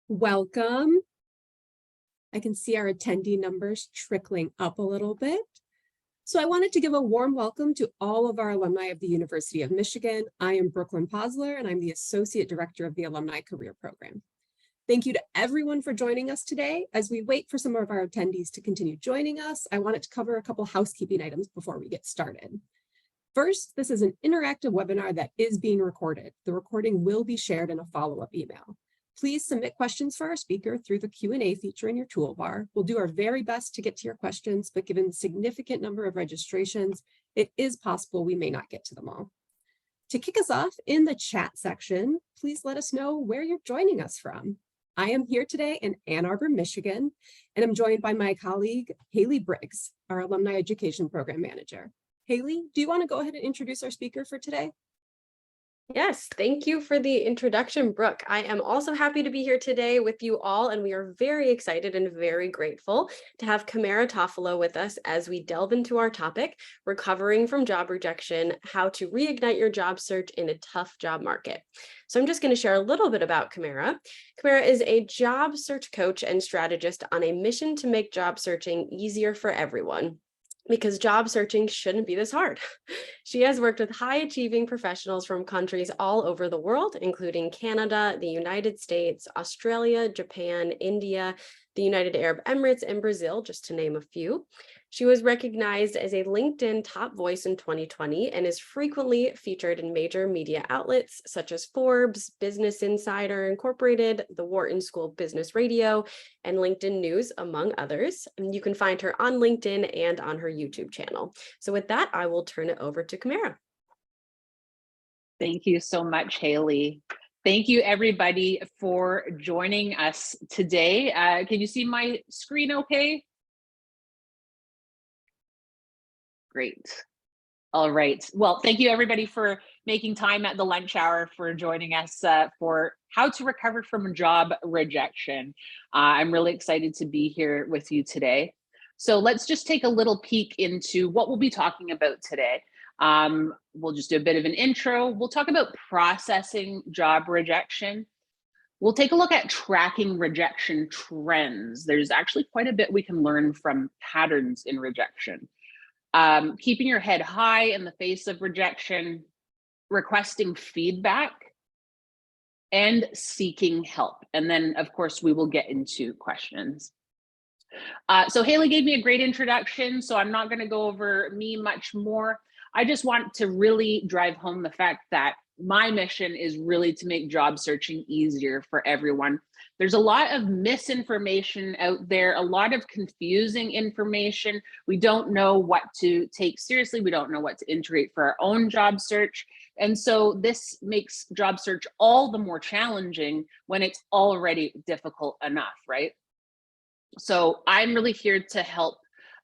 Welcome. I can see our attendee numbers trickling up a little bit. So I wanted to give a warm welcome to all of our alumni of the University of Michigan. I am Brooklyn Posler, and I'm the Associate Director of the Alumni Career Program. Thank you to everyone for joining us today. As we wait for some of our attendees to continue joining us, I wanted to cover a couple housekeeping items before we get started. First, this is an interactive webinar that is being recorded. The recording will be shared in a follow-up email. Please submit questions for our speaker through the Q&A feature in your toolbar. We'll do our very best to get to your questions, but given the significant number of registrations, it is possible we may not get to them all. To kick us off, in the chat section, please let us know where you're joining us from. I am here today in Ann Arbor, Michigan, and I'm joined by my colleague, Haley Briggs, our Alumni Education Program Manager. Haley, do you want to go ahead and introduce our speaker for today? Yes, thank you for the introduction, Brooke. I am also happy to be here today with you all, and we are very excited and very grateful to have Camara Toffolo with us as we delve into our topic, recovering from job rejection, how to reignite your job search in a tough job market. So I'm just going to share a little bit about Camara. Camara is a job search coach and strategist on a mission to make job searching easier for everyone, because job searching shouldn't be this hard. She has worked with high-achieving professionals from countries all over the world, including Canada, the United States, Australia, Japan, India, the United Arab Emirates, and Brazil, just to name a few. She was recognized as a LinkedIn top voice in 2020 and is frequently featured in major media outlets such as Forbes, Business Insider Incorporated, the Wharton School of Business Radio, and LinkedIn News, among others. And you can find her on LinkedIn and on her YouTube channel. So with that, I will turn it over to Camara. Thank you so much, Haley. Thank you, everybody, for joining us today. Can you see my screen okay? Great. All right. Well, thank you, everybody, for making time at the lunch hour for joining us for how to recover from job rejection. I'm really excited to be here with you today. So let's just take a little peek into what we'll be talking about today. We'll just do a bit of an intro. We'll talk about processing job rejection. We'll take a look at tracking rejection trends. There's actually quite a bit we can learn from patterns in rejection. Keeping your head high in the face of rejection, requesting feedback, and seeking help. And then, of course, we will get into questions. So Haley gave me a great introduction, so I'm not going to go over me much more. I just want to really drive home the fact that my mission is really to make job searching easier for everyone. There's a lot of misinformation out there, a lot of confusing information. We don't know what to take seriously. We don't know what to integrate for our own job search. And so this makes job search all the more challenging when it's already difficult enough, right? So I'm really here to help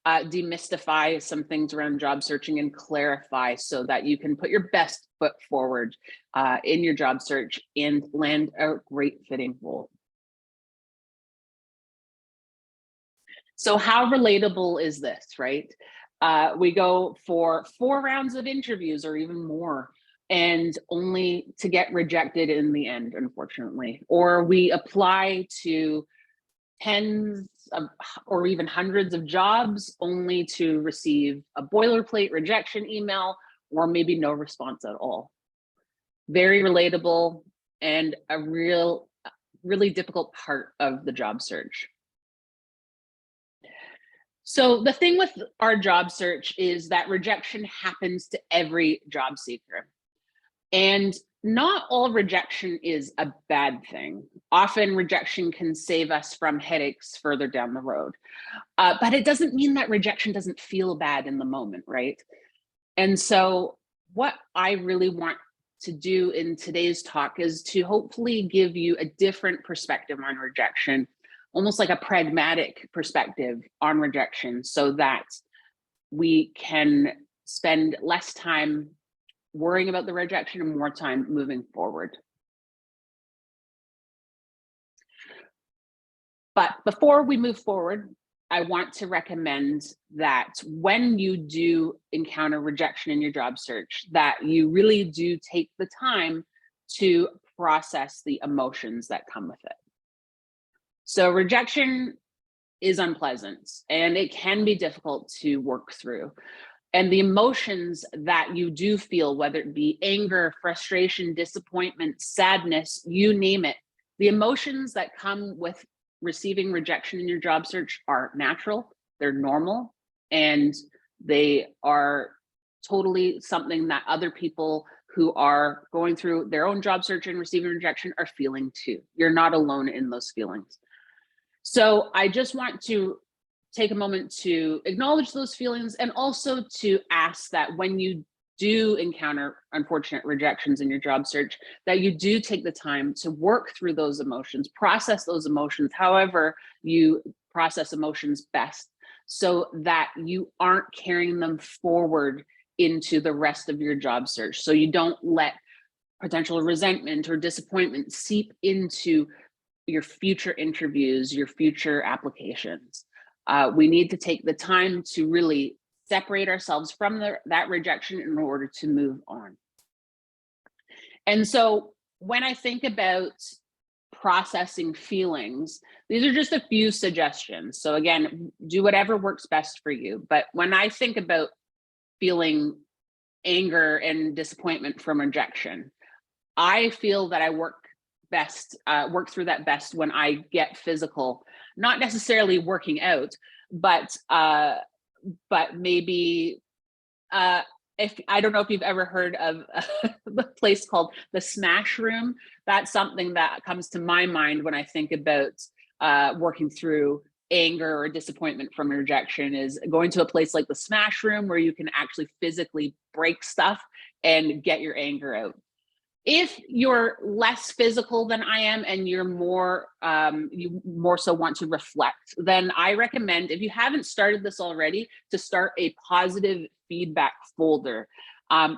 demystify some things around job searching and clarify so that you can put your best foot forward in your job search and land a great fitting role. So how relatable is this, right? We go for 4 rounds of interviews or even more, and only to get rejected in the end, unfortunately. Or we apply to tens of, or even hundreds of jobs only to receive a boilerplate rejection email or maybe no response at all. Very relatable and a really difficult part of the job search. So the thing with our job search is that rejection happens to every job seeker. And not all rejection is a bad thing. Often rejection can save us from headaches further down the road. But it doesn't mean that rejection doesn't feel bad in the moment, right? And so what I really want to do in today's talk is to hopefully give you a different perspective on rejection, almost like a pragmatic perspective on rejection, so that we can spend less time worrying about the rejection and more time moving forward. But before we move forward, I want to recommend that when you do encounter rejection in your job search, that you really do take the time to process the emotions that come with it. So rejection is unpleasant and it can be difficult to work through. And the emotions that you do feel, whether it be anger, frustration, disappointment, sadness, you name it, the emotions that come with receiving rejection in your job search are natural, they're normal, and they are totally something that other people who are going through their own job search and receiving rejection are feeling too. You're not alone in those feelings. So I just want to take a moment to acknowledge those feelings and also to ask that when you do encounter unfortunate rejections in your job search, that you do take the time to work through those emotions, process those emotions, however you process emotions best, so that you aren't carrying them forward into the rest of your job search. So you don't let potential resentment or disappointment seep into your future interviews, your future applications. We need to take the time to really separate ourselves from that rejection in order to move on. And so when I think about processing feelings, these are just a few suggestions. So again, do whatever works best for you. But when I think about feeling anger and disappointment from rejection, I feel that I work through that best when I get physical, not necessarily working out, but maybe if I don't know if you've ever heard of the place called the Smash Room. That's something that comes to my mind when I think about working through anger or disappointment from rejection, is going to a place like the Smash Room where you can actually physically break stuff and get your anger out. If you're less physical than I am and you're more, you more so want to reflect, then I recommend, if you haven't started this already, to start a positive feedback folder.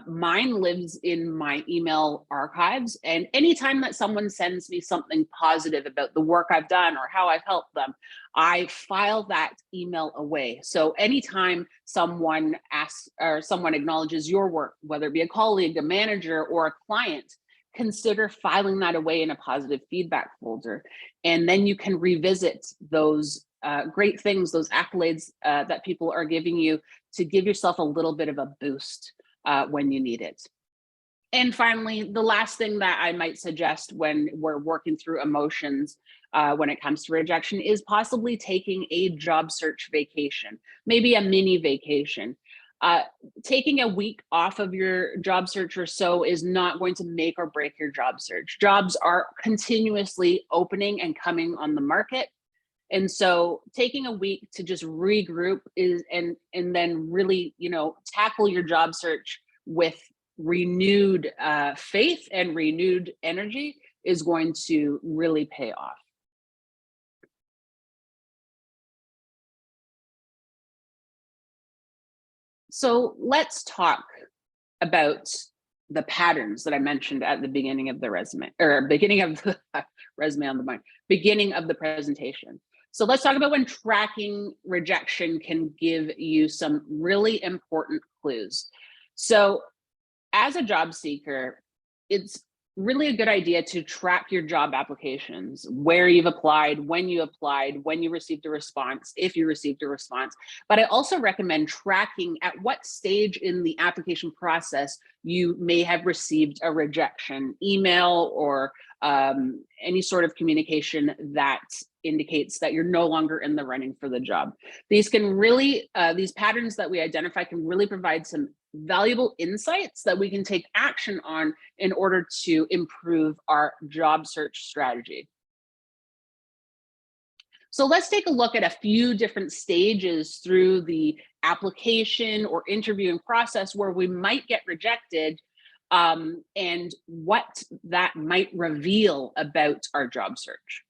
Mine lives in my email archives, and anytime that someone sends me something positive about the work I've done or how I've helped them, I file that email away. So anytime someone asks or someone acknowledges your work, whether it be a colleague, a manager, or a client, consider filing that away in a positive feedback folder. And then you can revisit those great things, those accolades that people are giving you, to give yourself a little bit of a boost when you need it. And finally, the last thing that I might suggest when we're working through emotions when it comes to rejection is possibly taking a job search vacation, maybe a mini vacation. Taking a week off of your job search or so is not going to make or break your job search. Jobs are continuously opening and coming on the market. And so taking a week to just regroup is and then really, tackle your job search with renewed faith and renewed energy is going to really pay off. So let's talk about the patterns that I mentioned at the beginning of the resume, or beginning of the resume on the mind, beginning of the presentation. So let's talk about when tracking rejection can give you some really important clues. So as a job seeker, it's really a good idea to track your job applications, where you've applied, when you received a response, if you received a response. But I also recommend tracking at what stage in the application process you may have received a rejection, email or any sort of communication that indicates that you're no longer in the running for the job. These can really, these patterns that we identify can really provide some valuable insights that we can take action on in order to improve our job search strategy. So let's take a look at a few different stages through the application or interviewing process where we might get rejected, and what that might reveal about our job search.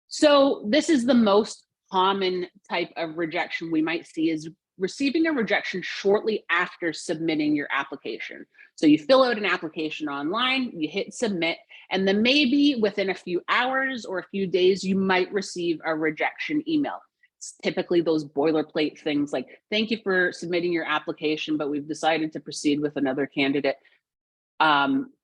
So this is the most common type of rejection we might see, is receiving a rejection shortly after submitting your application. So you fill out an application online, you hit submit, and then maybe within a few hours or a few days, you might receive a rejection email. It's typically those boilerplate things like, thank you for submitting your application, but we've decided to proceed with another candidate.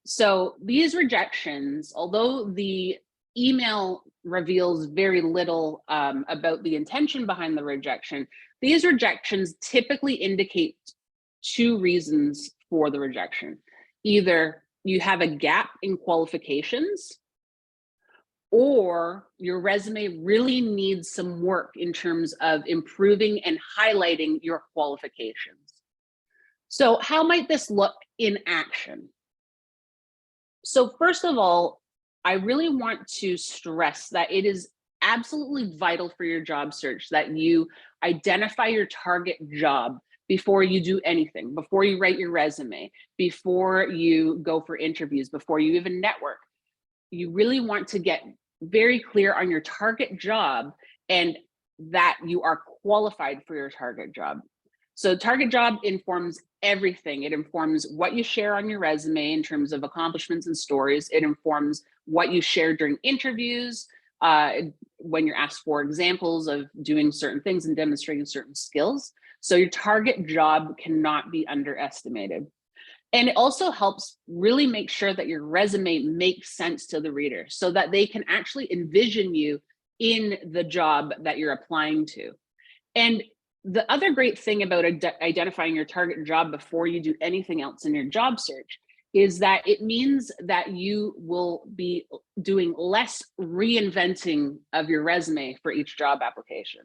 So these rejections, although the email reveals very little about the intention behind the rejection. These rejections typically indicate two reasons for the rejection. Either you have a gap in qualifications, or your resume really needs some work in terms of improving and highlighting your qualifications. So how might this look in action? So first of all, I really want to stress that it is absolutely vital for your job search that you identify your target job before you do anything, before you write your resume, before you go for interviews, before you even network. You really want to get very clear on your target job and that you are qualified for your target job. So target job informs everything. It informs what you share on your resume in terms of accomplishments and stories. It informs what you share during interviews, when you're asked for examples of doing certain things and demonstrating certain skills. So your target job cannot be underestimated. And it also helps really make sure that your resume makes sense to the reader so that they can actually envision you in the job that you're applying to. And the other great thing about identifying your target job before you do anything else in your job search is that it means that you will be doing less reinventing of your resume for each job application.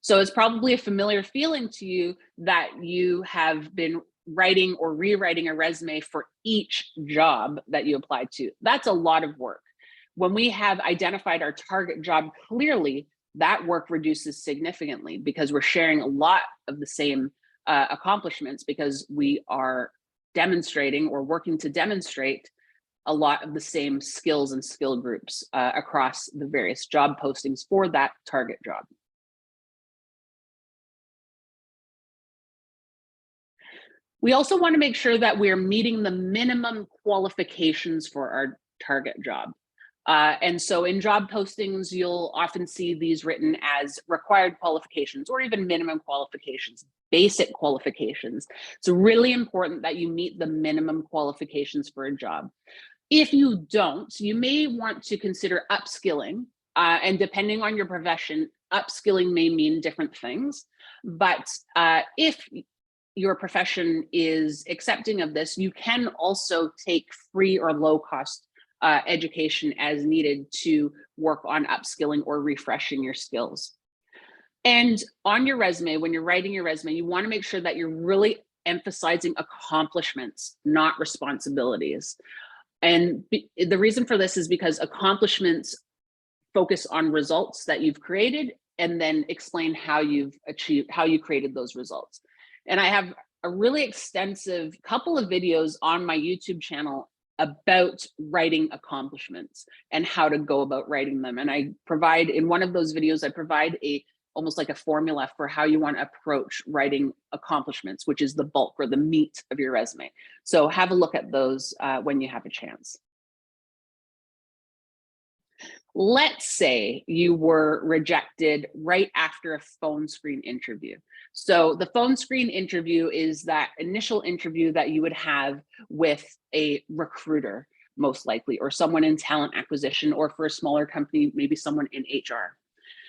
So it's probably a familiar feeling to you that you have been writing or rewriting a resume for each job that you applied to. That's a lot of work. When we have identified our target job clearly, that work reduces significantly because we're sharing a lot of the same accomplishments because we are demonstrating or working to demonstrate a lot of the same skills and skill groups across the various job postings for that target job. We also want to make sure that we're meeting the minimum qualifications for our target job. And so in job postings, you'll often see these written as required qualifications or even minimum qualifications, basic qualifications. It's really important that you meet the minimum qualifications for a job. If you don't, you may want to consider upskilling. And depending on your profession, upskilling may mean different things. But if your profession is accepting of this, you can also take free or low cost education as needed to work on upskilling or refreshing your skills. And on your resume, when you're writing your resume, you want to make sure that you're really emphasizing accomplishments, not responsibilities. And the reason for this is because accomplishments focus on results that you've created and then explain how you've achieved, how you created those results. And I have a really extensive couple of videos on my YouTube channel about writing accomplishments and how to go about writing them. And I provide, in one of those videos, I provide almost like a formula for how you want to approach writing accomplishments, which is the bulk or the meat of your resume. So have a look at those when you have a chance. Let's say you were rejected right after a phone screen interview. So the phone screen interview is that initial interview that you would have with a recruiter, most likely, or someone in talent acquisition, or for a smaller company, maybe someone in HR.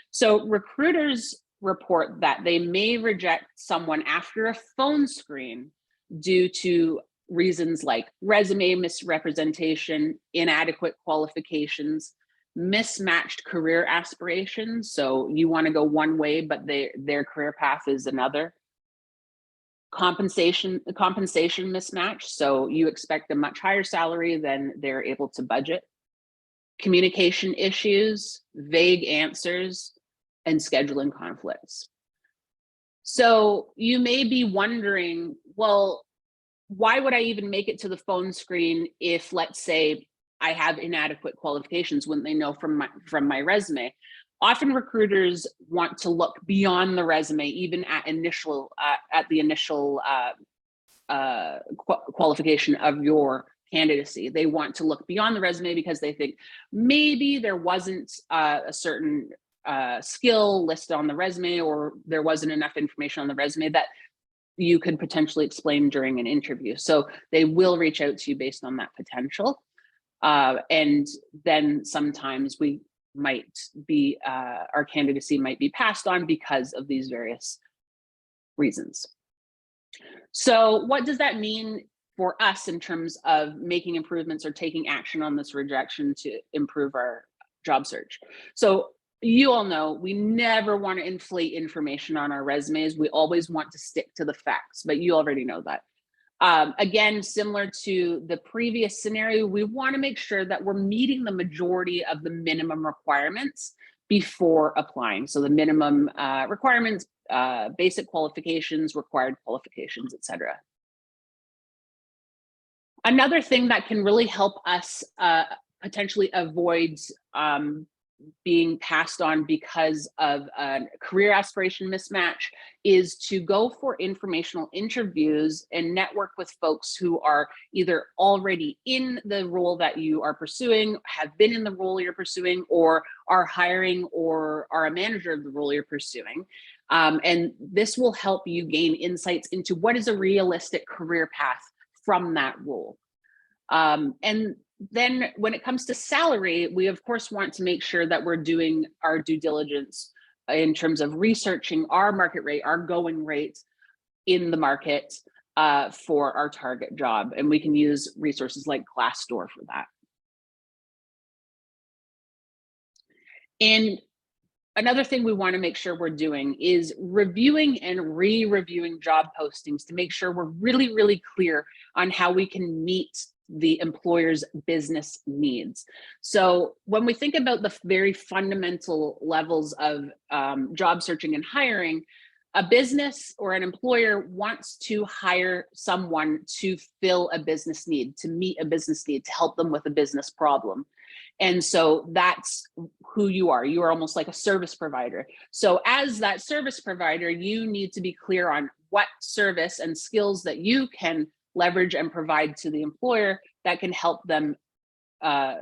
So recruiters report that they may reject someone after a phone screen due to reasons like resume misrepresentation, inadequate qualifications, mismatched career aspirations. So you want to go one way, but their career path is another. Compensation mismatch. So you expect a much higher salary than they're able to budget. Communication issues, vague answers, and scheduling conflicts. So you may be wondering, well, why would I even make it to the phone screen if, let's say, I have inadequate qualifications? Wouldn't they know from my resume? Often recruiters want to look beyond the resume, even at the initial qualification of your candidacy. They want to look beyond the resume because they think maybe there wasn't a certain skill listed on the resume, or there wasn't enough information on the resume that you could potentially explain during an interview. So they will reach out to you based on that potential. And then sometimes we might be, our candidacy might be passed on because of these various reasons. So what does that mean for us in terms of making improvements or taking action on this rejection to improve our job search? So you all know we never want to inflate information on our resumes. We always want to stick to the facts, but you already know that. Again, similar to the previous scenario, we want to make sure that we're meeting the majority of the minimum requirements before applying. So the minimum requirements, basic qualifications, required qualifications, etc. Another thing that can really help us potentially avoid being passed on because of a career aspiration mismatch is to go for informational interviews and network with folks who are either already in the role that you are pursuing, have been in the role you're pursuing, or are hiring or are a manager of the role you're pursuing. And this will help you gain insights into what is a realistic career path from that role. And then when it comes to salary, we of course want to make sure that we're doing our due diligence in terms of researching our market rate, our going rate in the market for our target job. And we can use resources like Glassdoor for that. And another thing we want to make sure we're doing is reviewing and re-reviewing job postings to make sure we're really, really clear on how we can meet the employer's business needs. So when we think about the very fundamental levels of job searching and hiring, a business or an employer wants to hire someone to fill a business need, to meet a business need, to help them with a business problem. And so that's who you are. You are almost like a service provider. So as that service provider, you need to be clear on what service and skills that you can leverage and provide to the employer that can help them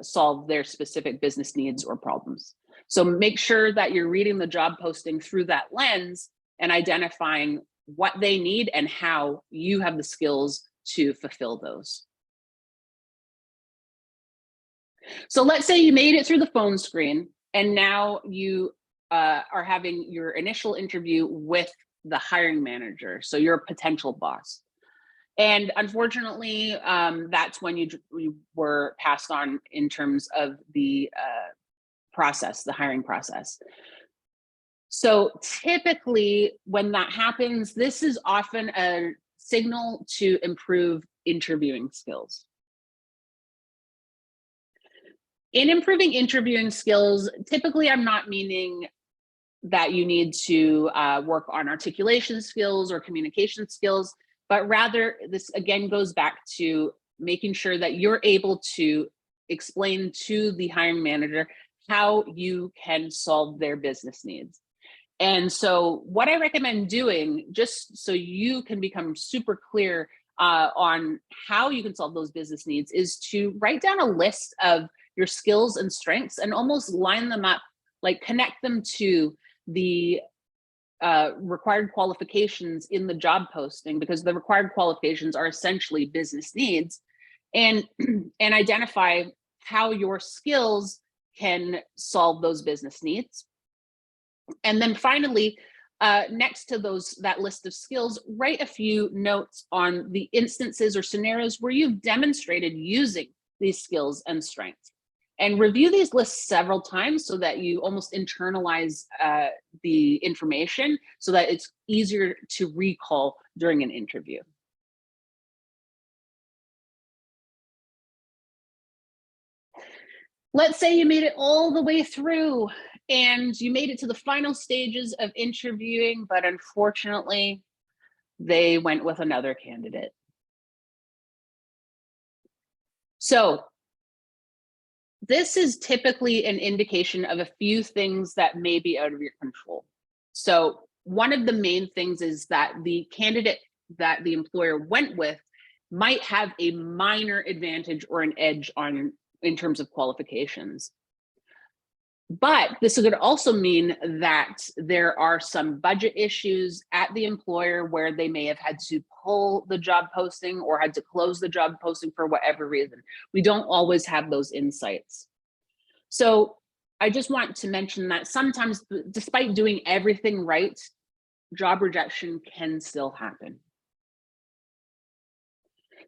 solve their specific business needs or problems. So make sure that you're reading the job posting through that lens and identifying what they need and how you have the skills to fulfill those. So let's say you made it through the phone screen and now you are having your initial interview with the hiring manager. So you're a potential boss. And unfortunately, that's when you were passed on in terms of the process, the hiring process. So typically when that happens, this is often a signal to improve interviewing skills. In improving interviewing skills, typically I'm not meaning that you need to work on articulation skills or communication skills, but rather this again goes back to making sure that you're able to explain to the hiring manager how you can solve their business needs. And so what I recommend doing, just so you can become super clear on how you can solve those business needs, is to write down a list of your skills and strengths and almost line them up, like connect them to the required qualifications in the job posting, because the required qualifications are essentially business needs, and identify how your skills can solve those business needs. And then finally, next to that list of skills, write a few notes on the instances or scenarios where you've demonstrated using these skills and strengths. And review these lists several times so that you almost internalize the information so that it's easier to recall during an interview. Let's say you made it all the way through and you made it to the final stages of interviewing, but unfortunately, they went with another candidate. So this is typically an indication of a few things that may be out of your control. So one of the main things is that the candidate that the employer went with might have a minor advantage or an edge in terms of qualifications. But this could also mean that there are some budget issues at the employer where they may have had to pull the job posting or had to close the job posting for whatever reason. We don't always have those insights. So I just want to mention that sometimes, despite doing everything right, job rejection can still happen.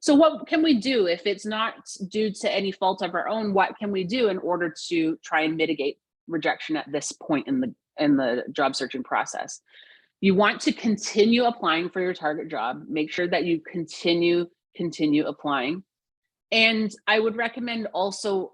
So what can we do if it's not due to any fault of our own? What can we do in order to try and mitigate rejection at this point in the job searching process? You want to continue applying for your target job. Make sure that you continue applying. And I would recommend also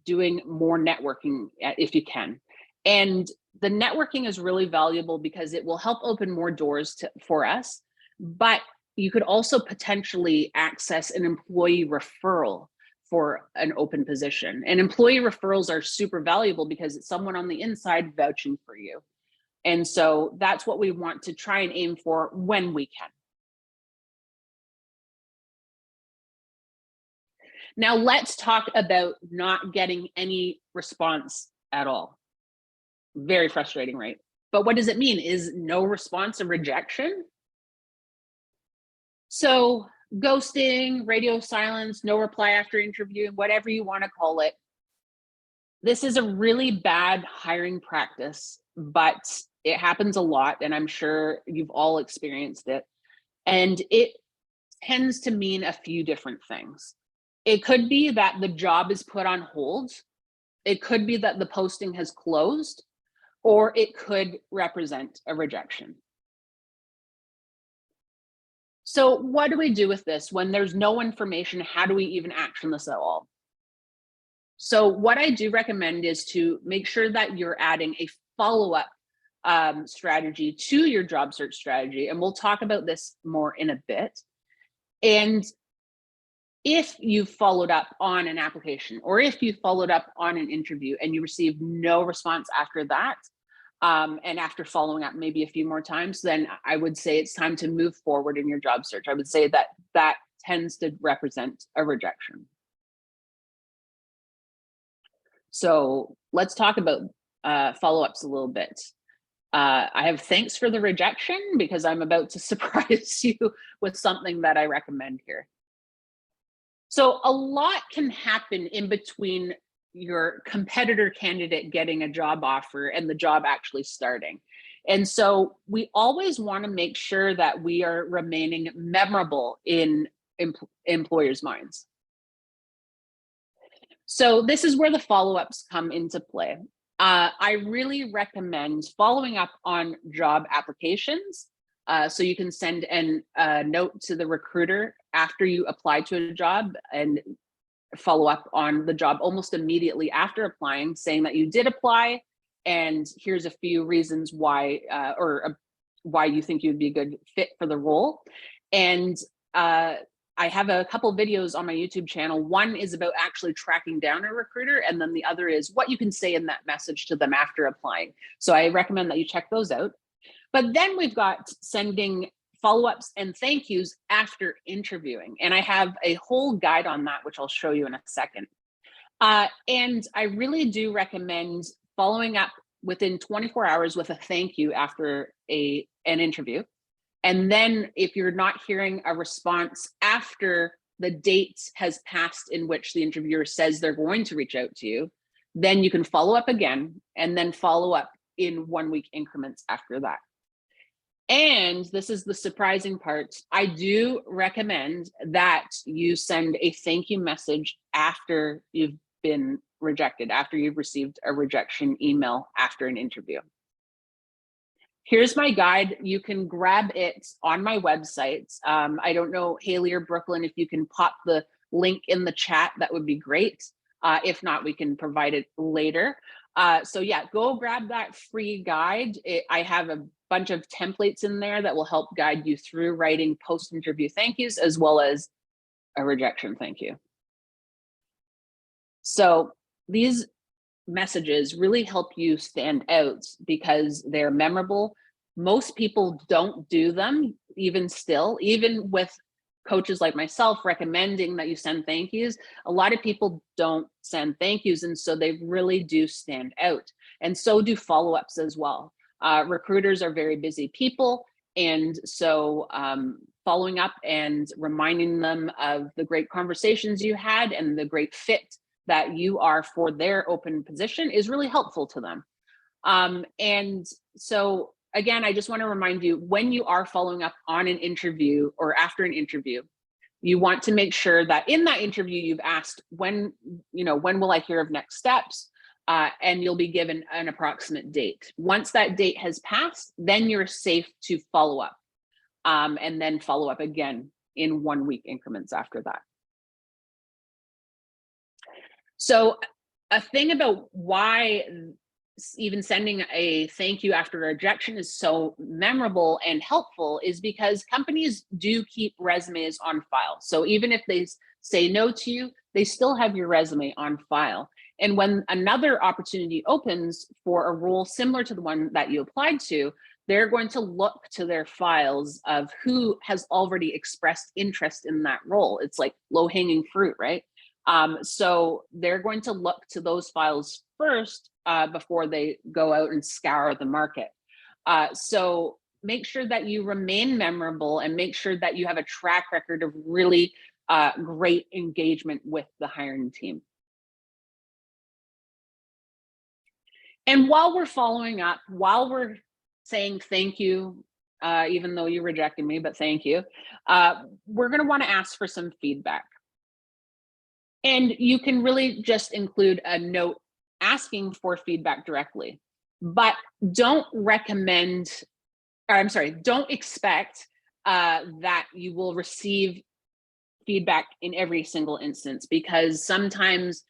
doing more networking if you can. And the networking is really valuable because it will help open more doors for us, but you could also potentially access an employee referral for an open position. And employee referrals are super valuable because it's someone on the inside vouching for you. And so that's what we want to try and aim for when we can. Now let's talk about not getting any response at all. Very frustrating, right? But what does it mean? Is no response a rejection? So ghosting, radio silence, no reply after interview, whatever you want to call it. This is a really bad hiring practice, but it happens a lot, and I'm sure you've all experienced it. And it tends to mean a few different things. It could be that the job is put on hold. It could be that the posting has closed, or it could represent a rejection. So what do we do with this when there's no information? How do we even action this at all? So what I do recommend is to make sure that you're adding a follow-up strategy to your job search strategy. And we'll talk about this more in a bit. And if you've followed up on an application, or if you followed up on an interview and you received no response after that, and after following up maybe a few more times, then I would say it's time to move forward in your job search. I would say that that tends to represent a rejection. So let's talk about follow-ups a little bit. I have thanks for the rejection because I'm about to surprise you with something that I recommend here. So a lot can happen in between your competitor candidate getting a job offer and the job actually starting. And so we always want to make sure that we are remaining memorable in employers' minds. So this is where the follow-ups come into play. I really recommend following up on job applications. So you can send a note to the recruiter after you apply to a job and follow up on the job almost immediately after applying, saying that you did apply and here's a few reasons why, why you think you'd be a good fit for the role. And I have a couple videos on my YouTube channel. One is about actually tracking down a recruiter, and then the other is what you can say in that message to them after applying. So I recommend that you check those out. But then we've got sending follow-ups and thank yous after interviewing. And I have a whole guide on that, which I'll show you in a second. And I really do recommend following up within 24 hours with a thank you after an interview. And then if you're not hearing a response after the date has passed in which the interviewer says they're going to reach out to you, then you can follow up again and then follow up in 1 week increments after that. And this is the surprising part. I do recommend that you send a thank you message after you've been rejected, after you've received a rejection email after an interview. Here's my guide. You can grab it on my website. I don't know, Haley or Brooklyn, if you can pop the link in the chat, that would be great. If not, we can provide it later. So yeah, go grab that free guide. I have a bunch of templates in there that will help guide you through writing post-interview thank yous as well as a rejection thank you. So these messages really help you stand out because they're memorable. Most people don't do them even still, even with coaches like myself recommending that you send thank yous, a lot of people don't send thank yous, and so they really do stand out. And so do follow-ups as well. Recruiters are very busy people, and so following up and reminding them of the great conversations you had and the great fit that you are for their open position is really helpful to them. And so again, I just want to remind you, when you are following up on an interview or after an interview, you want to make sure that in that interview you've asked when will I hear of next steps? And you'll be given an approximate date. Once that date has passed, then you're safe to follow up, and then follow up again in 1 week increments after that. So a thing about why even sending a thank you after a rejection is so memorable and helpful is because companies do keep resumes on file. So even if they say no to you, they still have your resume on file. And when another opportunity opens for a role similar to the one that you applied to, they're going to look to their files of who has already expressed interest in that role. It's like low-hanging fruit, right? So they're going to look to those files first before they go out and scour the market. So make sure that you remain memorable and make sure that you have a track record of really great engagement with the hiring team. And while we're following up, while we're saying thank you, even though you rejected me, but thank you, we're going to want to ask for some feedback. And you can really just include a note asking for feedback directly, but don't expect that you will receive feedback in every single instance, because sometimes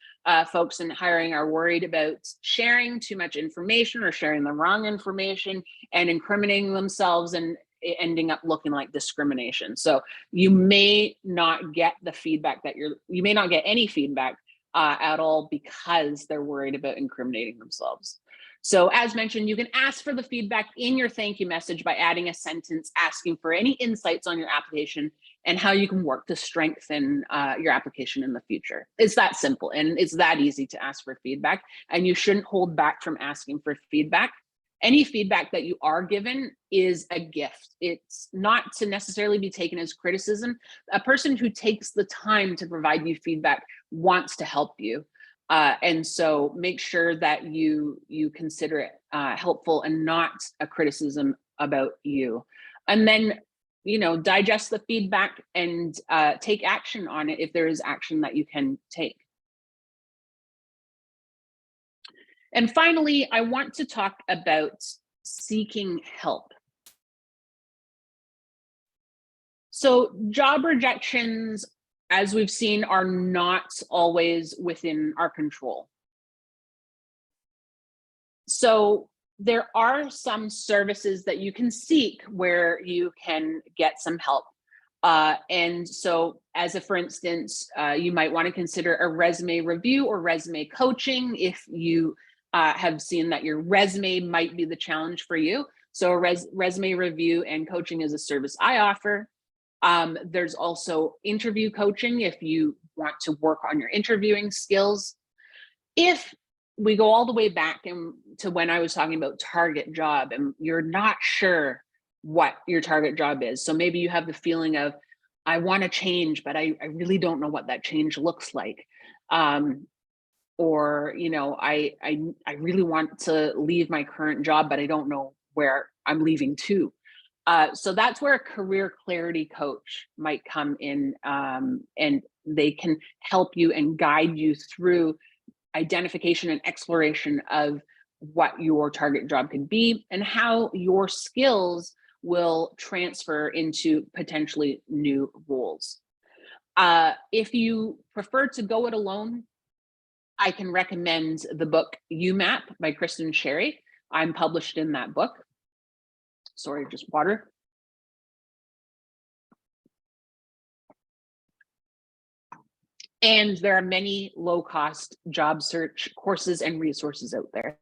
folks in hiring are worried about sharing too much information or sharing the wrong information and incriminating themselves and ending up looking like discrimination. So you may not get the feedback that you may not get any feedback at all because they're worried about incriminating themselves. So as mentioned, you can ask for the feedback in your thank you message by adding a sentence asking for any insights on your application and how you can work to strengthen your application in the future. It's that simple, and it's that easy to ask for feedback, and you shouldn't hold back from asking for feedback. Any feedback that you are given is a gift. It's not to necessarily be taken as criticism. A person who takes the time to provide you feedback wants to help you. And so make sure that you consider it helpful and not a criticism about you. And then, digest the feedback and take action on it if there is action that you can take. And finally, I want to talk about seeking help. So job rejections, as we've seen, are not always within our control. So there are some services that you can seek where you can get some help. And so for instance, you might want to consider a resume review or resume coaching if you have seen that your resume might be the challenge for you. So a resume review and coaching is a service I offer. There's also interview coaching if you want to work on your interviewing skills. If we go all the way back to when I was talking about target job and you're not sure what your target job is. So maybe you have the feeling of, I want to change, but I really don't know what that change looks like. Or, I really want to leave my current job, but I don't know where I'm leaving to. So that's where a career clarity coach might come in, and they can help you and guide you through identification and exploration of what your target job could be and how your skills will transfer into potentially new roles. If you prefer to go it alone, I can recommend the book UMAP by Kristen Sherry. I'm published in that book. Sorry, just water. And there are many low-cost job search courses and resources out there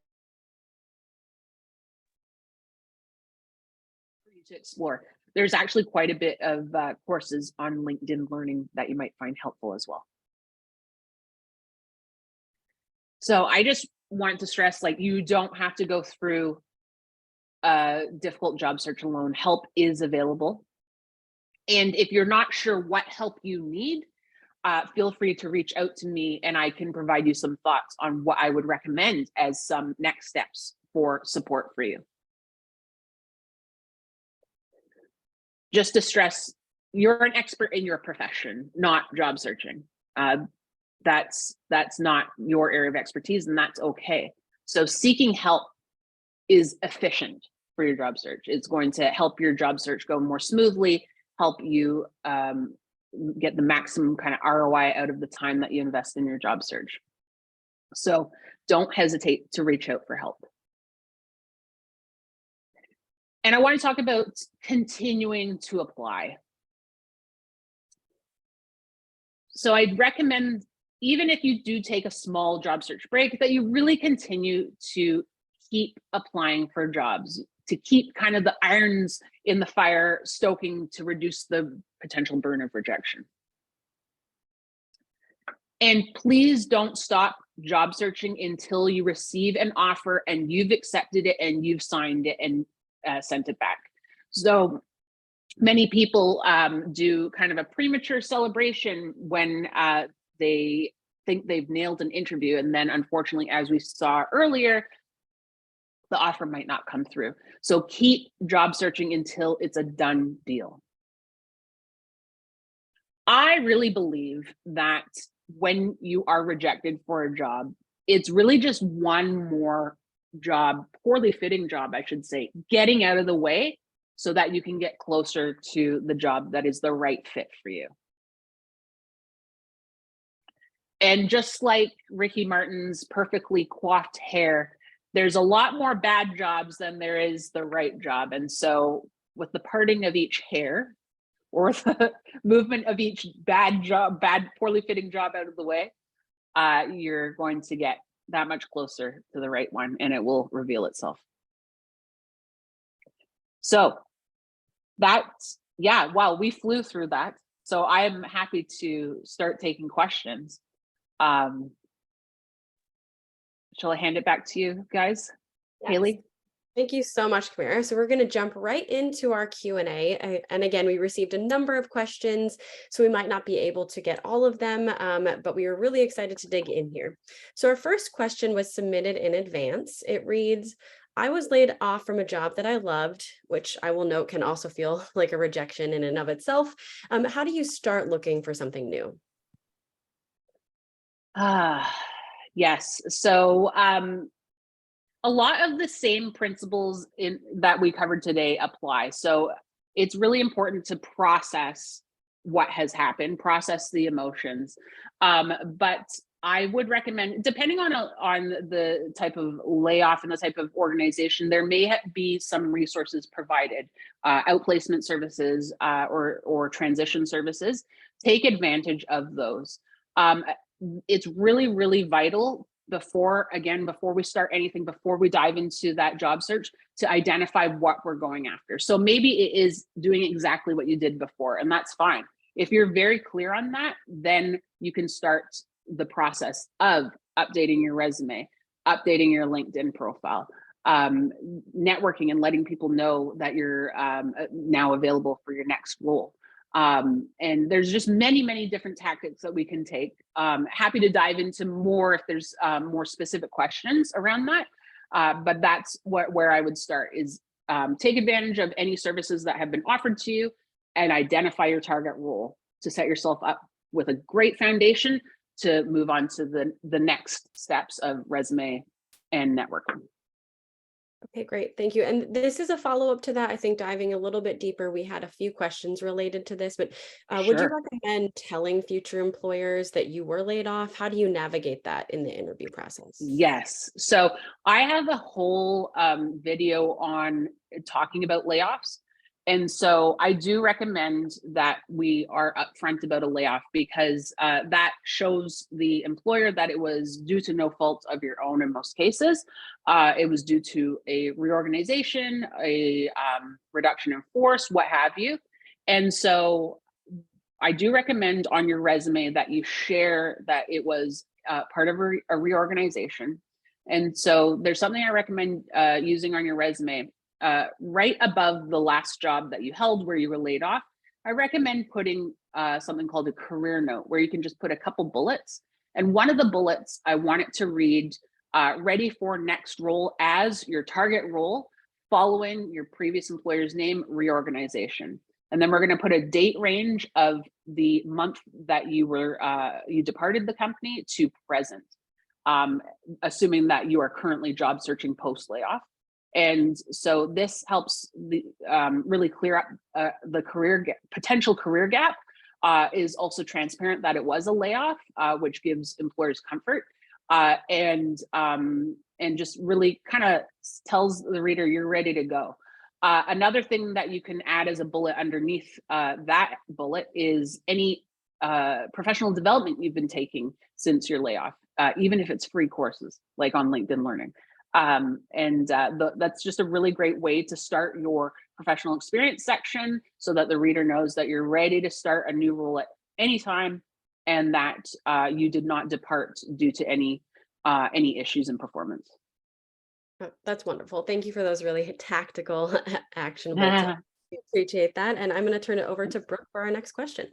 for you to explore. there's actually quite a bit of courses on LinkedIn Learning that you might find helpful as well. So I just want to stress, like, you don't have to go through a difficult job search alone. Help is available. And if you're not sure what help you need, feel free to reach out to me and I can provide you some thoughts on what I would recommend as some next steps for support for you. Just to stress, you're an expert in your profession, not job searching. That's not your area of expertise, and that's okay. So seeking help is efficient for your job search. It's going to help your job search go more smoothly, help you get the maximum kind of ROI out of the time that you invest in your job search. So don't hesitate to reach out for help. And I want to talk about continuing to apply. So I'd recommend, even if you do take a small job search break, that you really continue to keep applying for jobs, to keep kind of the irons in the fire stoking to reduce the potential burn of rejection. And please don't stop job searching until you receive an offer and you've accepted it and you've signed it and sent it back. So many people do kind of a premature celebration when they think they've nailed an interview. And then unfortunately, as we saw earlier, the offer might not come through. So keep job searching until it's a done deal. I really believe that when you are rejected for a job, it's really just one more job, poorly fitting job, I should say, getting out of the way so that you can get closer to the job that is the right fit for you. And just like Ricky Martin's perfectly coiffed hair, there's a lot more bad jobs than there is the right job. And so with the parting of each hair, or the movement of each bad job, poorly fitting job out of the way, you're going to get that much closer to the right one and it will reveal itself. So that's, yeah, wow, we flew through that. So I am happy to start taking questions. Shall I hand it back to you guys? Yes. Haley? Thank you so much, Kamara. So we're going to jump right into our Q&A. And again, we received a number of questions, so we might not be able to get all of them, but we are really excited to dig in here. So our first question was submitted in advance. It reads, I was laid off from a job that I loved, which I will note can also feel like a rejection in and of itself. How do you start looking for something new? Yes. So a lot of the same principles that we covered today apply. So it's really important to process what has happened, process the emotions. But I would recommend, depending on the type of layoff and the type of organization, there may be some resources provided, outplacement services or transition services. Take advantage of those. It's really, really vital before we start anything, before we dive into that job search, to identify what we're going after. So maybe it is doing exactly what you did before, and that's fine. If you're very clear on that, then you can start the process of updating your resume, updating your LinkedIn profile, networking and letting people know that you're now available for your next role. And there's just many, many different tactics that we can take. Happy to dive into more if there's more specific questions around that. But that's where I would start is take advantage of any services that have been offered to you and identify your target role to set yourself up with a great foundation to move on to the next steps of resume and networking. Okay, great. Thank you. And this is a follow-up to that. I think diving a little bit deeper, we had a few questions related to this, but would you recommend telling future employers that you were laid off? How do you navigate that in the interview process? Yes. So I have a whole video on talking about layoffs. And so I do recommend that we are upfront about a layoff, because that shows the employer that it was due to no fault of your own in most cases. It was due to a reorganization, a reduction in force, what have you. And so I do recommend on your resume that you share that it was part of a reorganization. And so there's something I recommend using on your resume. Right above the last job that you held where you were laid off, I recommend putting something called a career note, where you can just put a couple bullets. And one of the bullets, I want it to read, ready for next role as your target role following your previous employer's name, reorganization. And then we're going to put a date range of the month that you were you departed the company to present, assuming that you are currently job searching post layoff. And so this helps really clear up the potential career gap. Is also transparent that it was a layoff, which gives employers comfort, and just really kind of tells the reader you're ready to go. Another thing that you can add as a bullet underneath that bullet is any professional development you've been taking since your layoff, even if it's free courses like on LinkedIn Learning. That's just a really great way to start your professional experience section, so that the reader knows that you're ready to start a new role at any time, and that you did not depart due to any issues in performance. That's wonderful. Thank you for those really tactical, actionable tips. I appreciate that. And I'm going to turn it over to Brooke for our next question.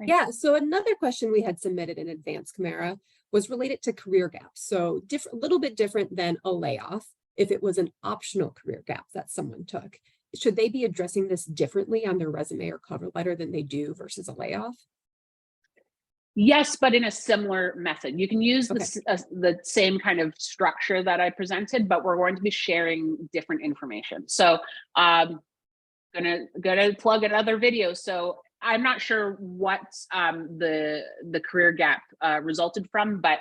Yeah, so another question we had submitted in advance, Camara, was related to career gaps. So a little bit different than a layoff. If it was an optional career gap that someone took, should they be addressing this differently on their resume or cover letter than they do versus a layoff? Yes, but in a similar method. You can use the same kind of structure that I presented, but we're going to be sharing different information. So gonna plug another video. So I'm not sure what the career gap resulted from, but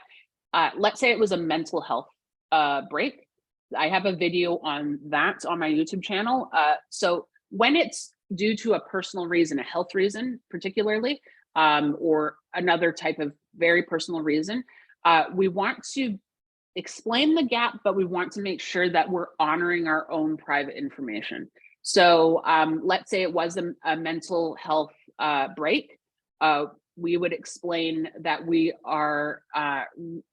let's say it was a mental health break. I have a video on that on my YouTube channel. So when it's due to a personal reason, a health reason particularly, or another type of very personal reason, we want to explain the gap, but we want to make sure that we're honoring our own private information. So let's say it was a mental health break. We would explain that we are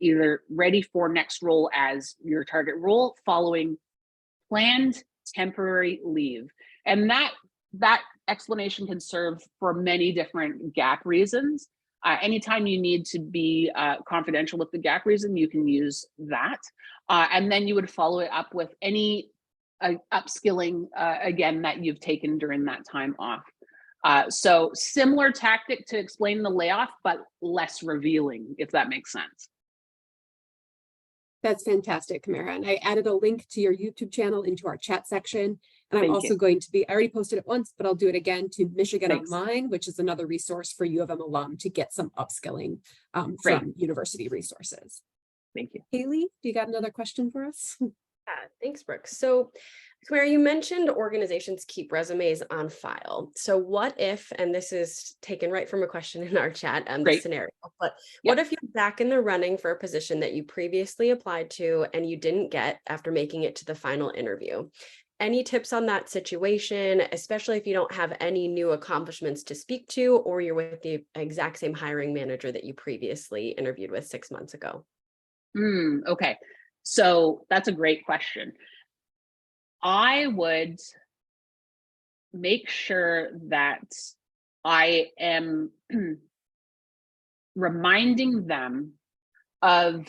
either ready for next role as your target role following planned temporary leave. And that explanation can serve for many different gap reasons. Anytime you need to be confidential with the gap reason, you can use that. And then you would follow it up with any upskilling, again, that you've taken during that time off. So similar tactic to explain the layoff, but less revealing, if that makes sense. That's fantastic, Camara. And I added a link to your YouTube channel into our chat section. And I'm also going to I already posted it once, but I'll do it again to Michigan Online, which is another resource for U of M alum to get some upskilling from university resources. Thank you. Haley, do you got another question for us? Thanks, Brooke. So, Camara, you mentioned organizations keep resumes on file. So what if, and this is taken right from a question in our chat, the scenario, but what if you're back in the running for a position that you previously applied to and you didn't get after making it to the final interview? Any tips on that situation, especially if you don't have any new accomplishments to speak to, or you're with the exact same hiring manager that you previously interviewed with 6 months ago? Okay. So that's a great question. I would make sure that I am reminding them of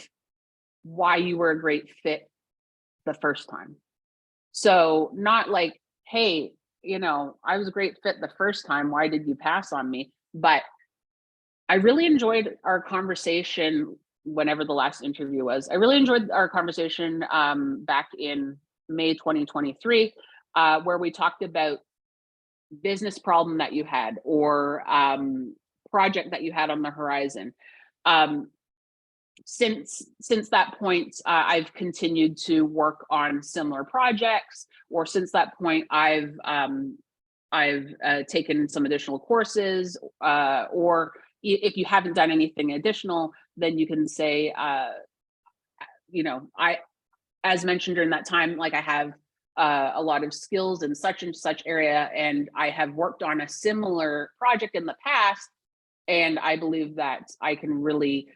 why you were a great fit the first time. So not like, hey, I was a great fit the first time. Why did you pass on me? But I really enjoyed our conversation whenever the last interview was. I really enjoyed our conversation back in May 2023, where we talked about business problem that you had or project that you had on the horizon. Since that point, I've continued to work on similar projects, or since that point, I've taken some additional courses, or if you haven't done anything additional, then you can say, as mentioned during that time, like I have a lot of skills in such and such area, and I have worked on a similar project in the past, and I believe that I can really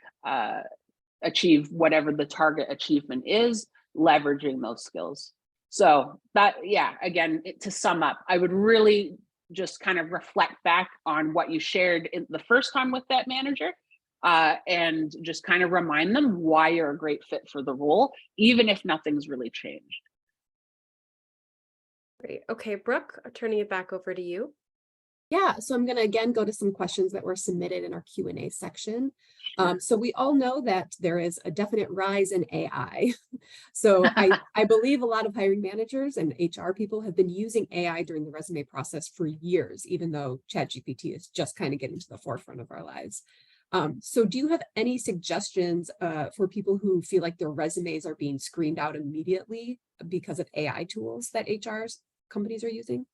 achieve whatever the target achievement is, leveraging those skills. So that, yeah, again, to sum up, I would really just kind of reflect back on what you shared in the first time with that manager, and just kind of remind them why you're a great fit for the role, even if nothing's really changed. Great. Okay, Brooke, turning it back over to you. Yeah, so I'm going to again go to some questions that were submitted in our Q&A section. So we all know that there is a definite rise in AI. So I believe a lot of hiring managers and HR people have been using AI during the resume process for years, even though ChatGPT is just kind of getting to the forefront of our lives. So do you have any suggestions for people who feel like their resumes are being screened out immediately because of AI tools that companies are using?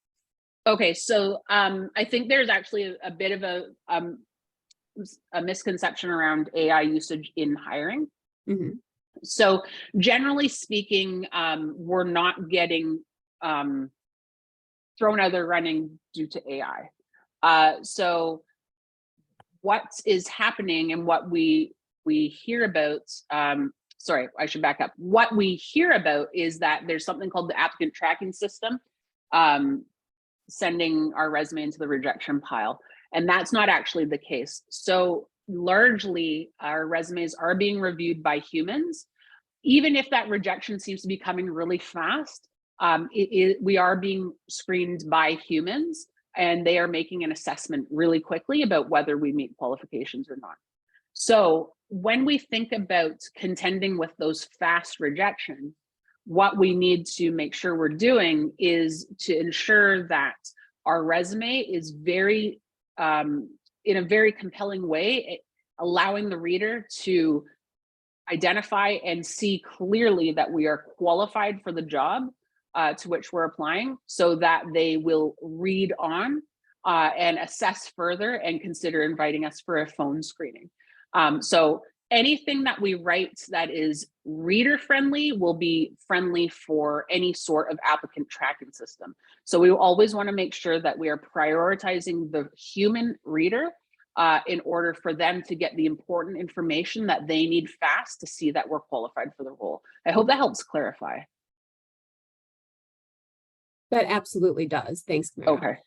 Okay, so I think there's actually a bit of a misconception around AI usage in hiring. Mm-hmm. So generally speaking, we're not getting thrown out of the running due to AI. So what is happening and what we hear about, sorry, I should back up. What we hear about is that there's something called the applicant tracking system, sending our resume into the rejection pile. And that's not actually the case. So largely our resumes are being reviewed by humans. Even if that rejection seems to be coming really fast, we are being screened by humans, and they are making an assessment really quickly about whether we meet qualifications or not. So when we think about contending with those fast rejections, what we need to make sure we're doing is to ensure that our resume is very, in a very compelling way, allowing the reader to identify and see clearly that we are qualified for the job to which we're applying, so that they will read on and assess further and consider inviting us for a phone screening. So anything that we write that is reader friendly will be friendly for any sort of applicant tracking system. So we always want to make sure that we are prioritizing the human reader in order for them to get the important information that they need fast to see that we're qualified for the role. I hope that helps clarify. That absolutely does. Thanks, Camara. Okay.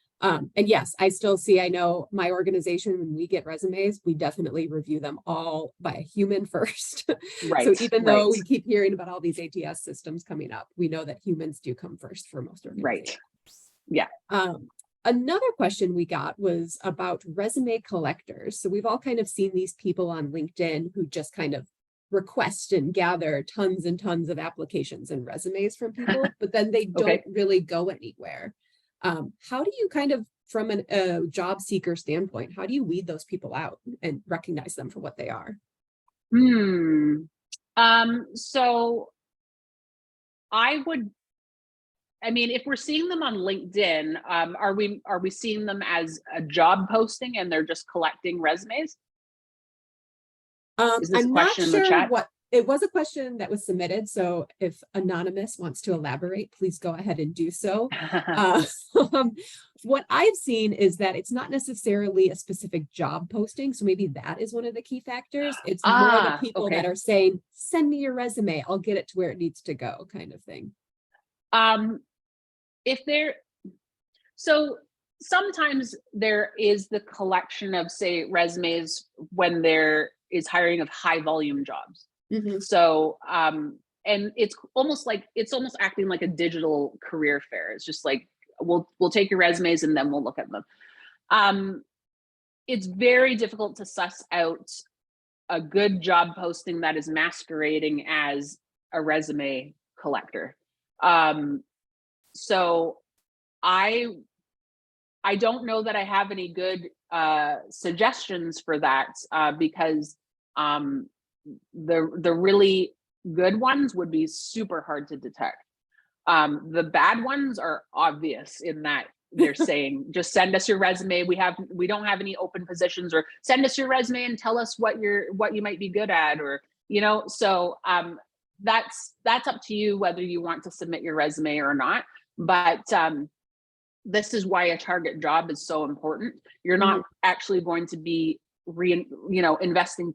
And yes, I still see, I know my organization, when we get resumes, we definitely review them all by a human first. Right. So even though we keep hearing about all these ATS systems coming up, we know that humans do come first for most organizations. Right. Yeah. Another question we got was about resume collectors. So we've all kind of seen these people on LinkedIn who just kind of request and gather tons and tons of applications and resumes from people, but then they don't really go anywhere. How do you kind of, from a job seeker standpoint, how do you weed those people out and recognize them for what they are? So I mean, if we're seeing them on LinkedIn, are we seeing them as a job posting and they're just collecting resumes? Is this a question in the chat? It was a question that was submitted. So if Anonymous wants to elaborate, please go ahead and do so. What I've seen is that it's not necessarily a specific job posting. So maybe that is one of the key factors. It's more the people that are saying, send me your resume, I'll get it to where it needs to go, kind of thing. So sometimes there is the collection of, say, resumes when there is hiring of high volume jobs. Mm-hmm. So, and it's almost acting like a digital career fair. It's just like, we'll take your resumes and then we'll look at them. It's very difficult to suss out a good job posting that is masquerading as a resume collector. So I don't know that I have any good suggestions for that, because the really good ones would be super hard to detect. The bad ones are obvious in that they're saying, just send us your resume. We don't have any open positions, or send us your resume and tell us what you might be good at, or, so that's up to you whether you want to submit your resume or not. But this is why a target job is so important. You're not actually going to be investing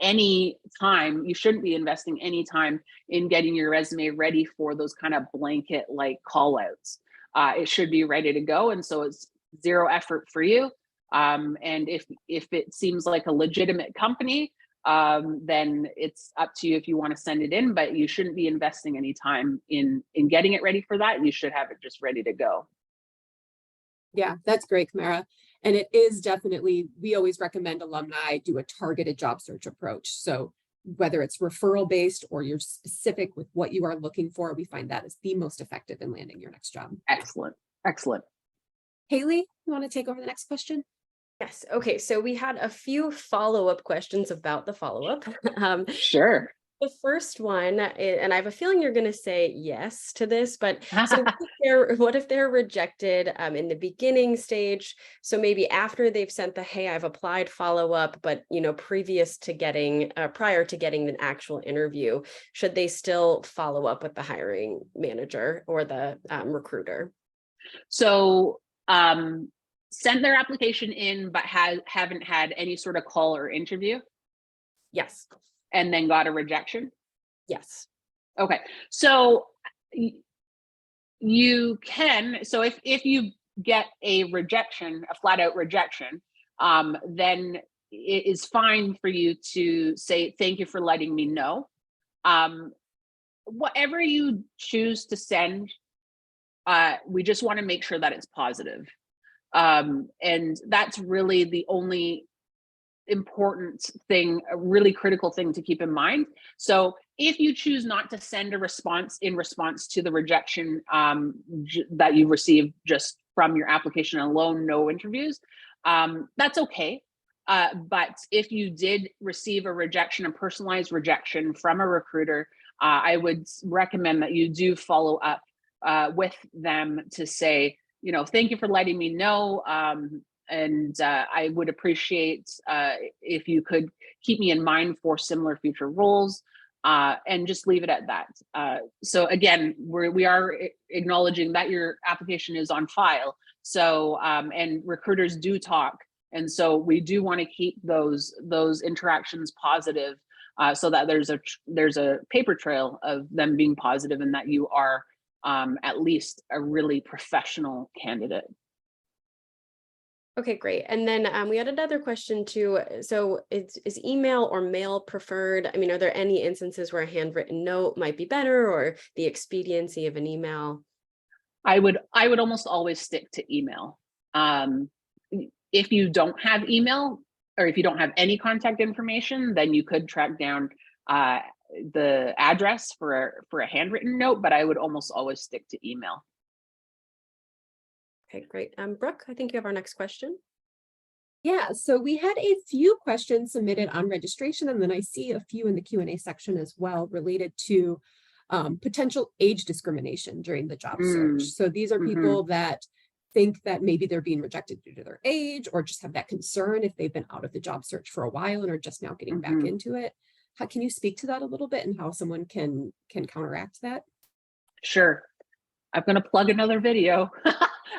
any time. You shouldn't be investing any time in getting your resume ready for those kind of blanket like call outs. It should be ready to go. And so it's zero effort for you. And if it seems like a legitimate company, then it's up to you if you want to send it in, but you shouldn't be investing any time in getting it ready for that. You should have it just ready to go. Yeah, that's great, Kamara. And it is definitely, we always recommend alumni do a targeted job search approach. So whether it's referral based or you're specific with what you are looking for, we find that is the most effective in landing your next job. Excellent. Excellent. Haley, you want to take over the next question? Yes. Okay. So we had a few follow-up questions about the follow-up. Sure. The first one, and I have a feeling you're going to say yes to this, but so what if they're rejected in the beginning stage? So maybe after they've sent the, hey, I've applied follow-up, but prior to getting an actual interview, should they still follow up with the hiring manager or the recruiter? So sent their application in, but haven't had any sort of call or interview? Yes. And then got a rejection? Yes. Okay. So you can, so if you get a rejection, a flat out rejection, then it is fine for you to say, thank you for letting me know. Whatever you choose to send, we just want to make sure that it's positive. And that's really the only important thing, a really critical thing to keep in mind. So if you choose not to send a response in response to the rejection that you received just from your application alone, no interviews, that's okay. But if you did receive a rejection, a personalized rejection from a recruiter, I would recommend that you do follow up with them to say, thank you for letting me know. And I would appreciate if you could keep me in mind for similar future roles, and just leave it at that. So again, we are acknowledging that your application is on file. So and recruiters do talk, and so we do want to keep those interactions positive, so that there's a paper trail of them being positive and that you are at least a really professional candidate. Okay, great. And then we had another question too. So is email or mail preferred? I mean, are there any instances where a handwritten note might be better, or the expediency of an email? I would almost always stick to email. If you don't have email, or if you don't have any contact information, then you could track down the address for a handwritten note, but I would almost always stick to email. Okay, great. Brooke, I think you have our next question. Yeah, so we had a few questions submitted on registration, and then I see a few in the Q&A section as well related to potential age discrimination during the job search. So these are people that think that maybe they're being rejected due to their age, or just have that concern if they've been out of the job search for a while and are just now getting back into it. Can you speak to that a little bit and how someone can counteract that? Sure. I'm going to plug another video.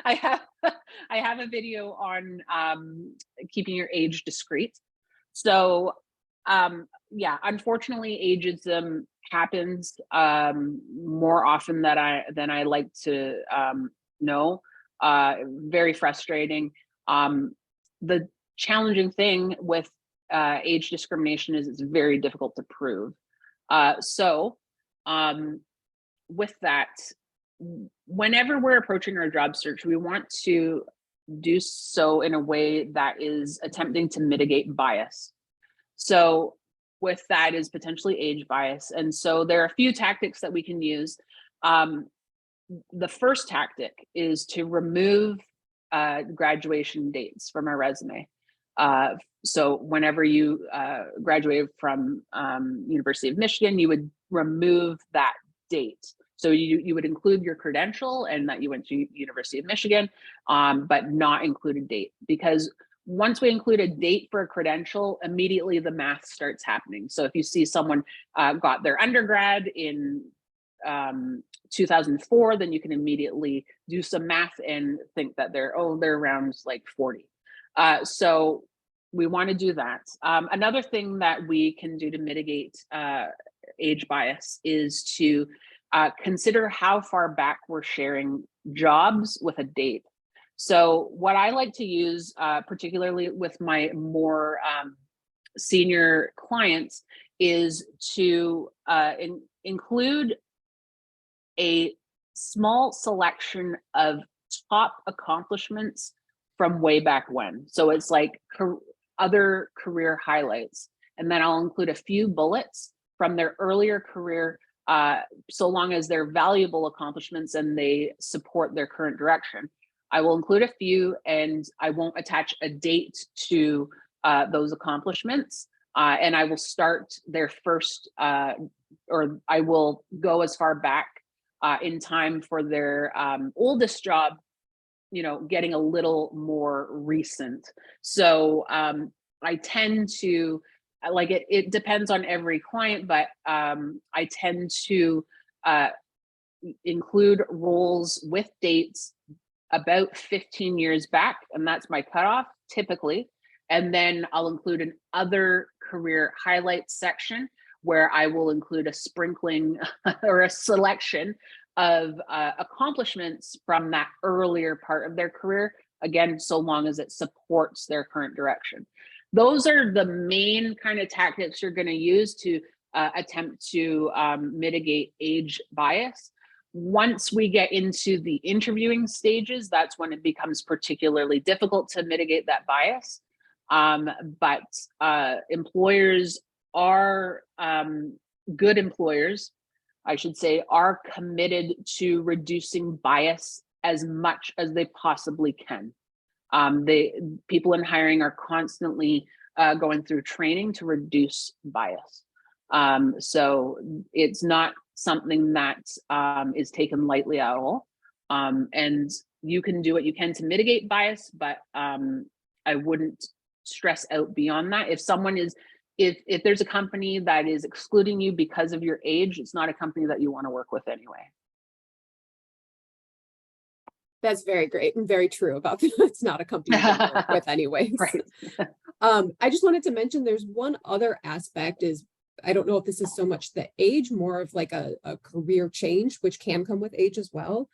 I have a video on keeping your age discreet. So yeah, unfortunately, ageism happens more often than I like to know. Very frustrating. The challenging thing with age discrimination is it's very difficult to prove. So with that, whenever we're approaching our job search, we want to do so in a way that is attempting to mitigate bias. So with that is potentially age bias. And so there are a few tactics that we can use. The first tactic is to remove graduation dates from our resume. So whenever you graduated from University of Michigan, you would remove that date. So you would include your credential and that you went to University of Michigan, but not include a date, because once we include a date for a credential, immediately the math starts happening. So if you see someone got their undergrad in 2004, then you can immediately do some math and think that they're around like 40. So we want to do that. Another thing that we can do to mitigate age bias is to consider how far back we're sharing jobs with a date. So what I like to use, particularly with my more senior clients, is to include a small selection of top accomplishments from way back when. So it's like other career highlights. And then I'll include a few bullets from their earlier career, so long as they're valuable accomplishments and they support their current direction. I will include a few, and I won't attach a date to those accomplishments. And I will start their first, or I will go as far back in time for their oldest job, getting a little more recent. So I tend to, like, it depends on every client, but I tend to include roles with dates about 15 years back, and that's my cutoff typically. And then I'll include an other career highlights section where I will include a sprinkling or a selection of accomplishments from that earlier part of their career, again, so long as it supports their current direction. Those are the main kind of tactics you're going to use to attempt to mitigate age bias. Once we get into the interviewing stages, that's when it becomes particularly difficult to mitigate that bias. But employers are, good employers, I should say, are committed to reducing bias as much as they possibly can. People in hiring are constantly going through training to reduce bias. So it's not something that is taken lightly at all. And you can do what you can to mitigate bias, but I wouldn't stress out beyond that. If someone is, if there's a company that is excluding you because of your age, it's not a company that you want to work with anyway. That's very great and very true about it's not a company you want to work with anyways. Right. I just wanted to mention there's one other aspect is, I don't know if this is so much the age, more of like a career change, which can come with age as well.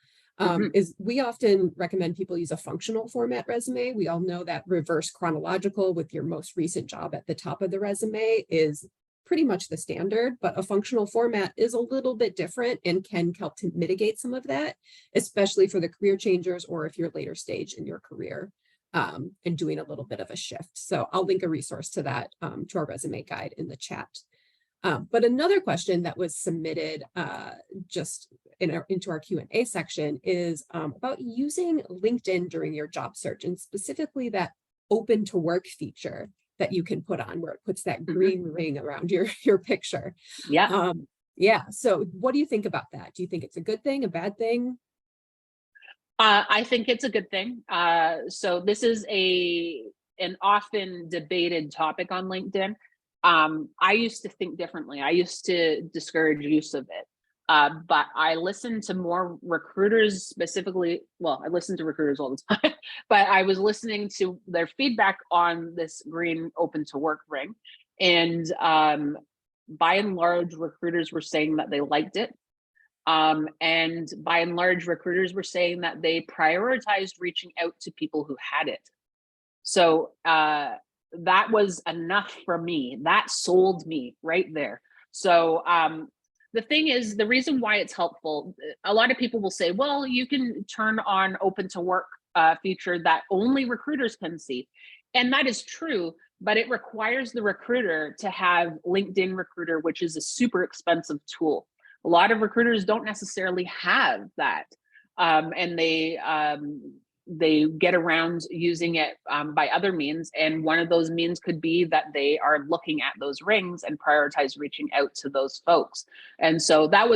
Is we often recommend people use a functional format resume. We all know that reverse chronological with your most recent job at the top of the resume is pretty much the standard, but a functional format is a little bit different and can help to mitigate some of that, especially for the career changers or if you're later stage in your career and doing a little bit of a shift. So I'll link a resource to that, to our resume guide in the chat. But another question that was submitted just into our Q&A section is about using LinkedIn during your job search, and specifically that open to work feature that you can put on where it puts that green ring around your picture. Yeah. Yeah. So what do you think about that? Do you think it's a good thing, a bad thing? I think it's a good thing. So this is an often debated topic on LinkedIn. I used to think differently. I used to discourage use of it. But I listen to more recruiters specifically. Well, I listen to recruiters all the time, but I was listening to their feedback on this green open to work ring. And by and large, recruiters were saying that they liked it. And by and large, recruiters were saying that they prioritized reaching out to people who had it. So that was enough for me. That sold me right there. So the thing is, the reason why it's helpful, a lot of people will say, well, you can turn on open to work feature that only recruiters can see. And that is true, but it requires the recruiter to have LinkedIn Recruiter, which is a super expensive tool. A lot of recruiters don't necessarily have that. And they they get around using it by other means. And one of those means could be that they are looking at those rings and prioritize reaching out to those folks. And so that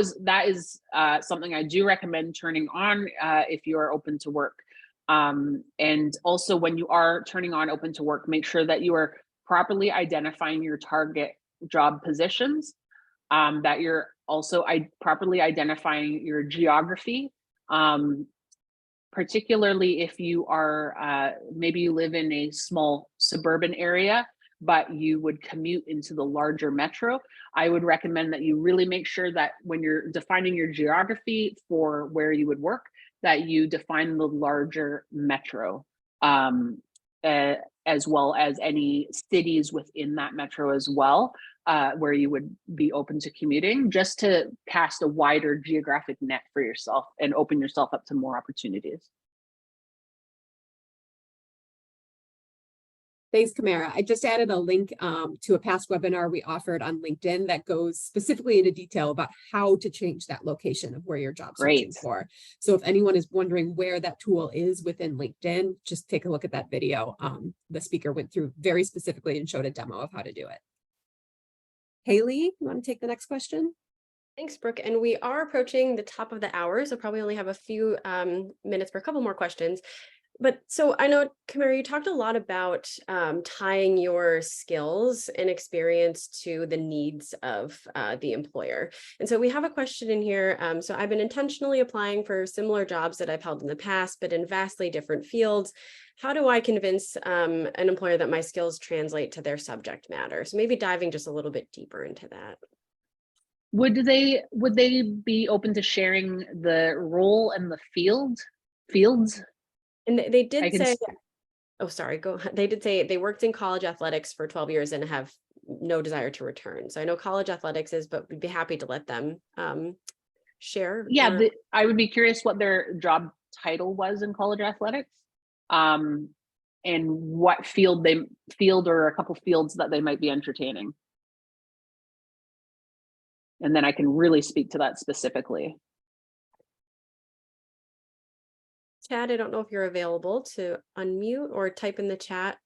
is something I do recommend turning on if you are open to work. And also when you are turning on open to work, make sure that you are properly identifying your target job positions, that you're also properly identifying your geography, particularly if you are, maybe you live in a small suburban area, but you would commute into the larger metro. I would recommend that you really make sure that when you're defining your geography for where you would work, that you define the larger metro, as well as any cities within that metro as well, where you would be open to commuting, just to cast a wider geographic net for yourself and open yourself up to more opportunities. Thanks, Kamara. I just added a link to a past webinar we offered on LinkedIn that goes specifically into detail about how to change that location of where you're job searching for. So if anyone is wondering where that tool is within LinkedIn, just take a look at that video. The speaker went through very specifically and showed a demo of how to do it. Haley, you want to take the next question? Thanks, Brooke. And we are approaching the top of the hour, so probably only have a few minutes for a couple more questions. But so I know, Kamara, you talked a lot about tying your skills and experience to the needs of the employer. And so we have a question in here. So I've been intentionally applying for similar jobs that I've held in the past, but in vastly different fields. How do I convince an employer that my skills translate to their subject matter? So maybe diving just a little bit deeper into that. Would they be open to sharing the role and the fields? And they did say, oh, sorry, go ahead. They did say they worked in college athletics for 12 years and have no desire to return. So I know college athletics is, but we'd be happy to let them share. Yeah, I would be curious what their job title was in college athletics, and what field or a couple fields that they might be entertaining. And then I can really speak to that specifically. Chad, I don't know if you're available to unmute or type in the chat.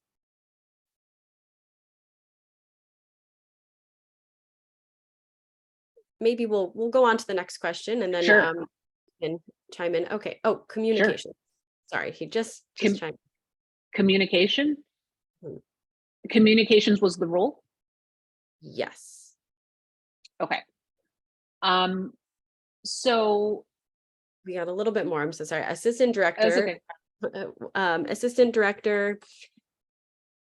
Maybe we'll go on to the next question and then Sure. and chime in. Okay. Oh, communication. Sure. Sorry, he just chimed in. Communication? Communications was the role? Yes. Okay. So we got a little bit more. I'm so sorry. Assistant director. Okay. Assistant director.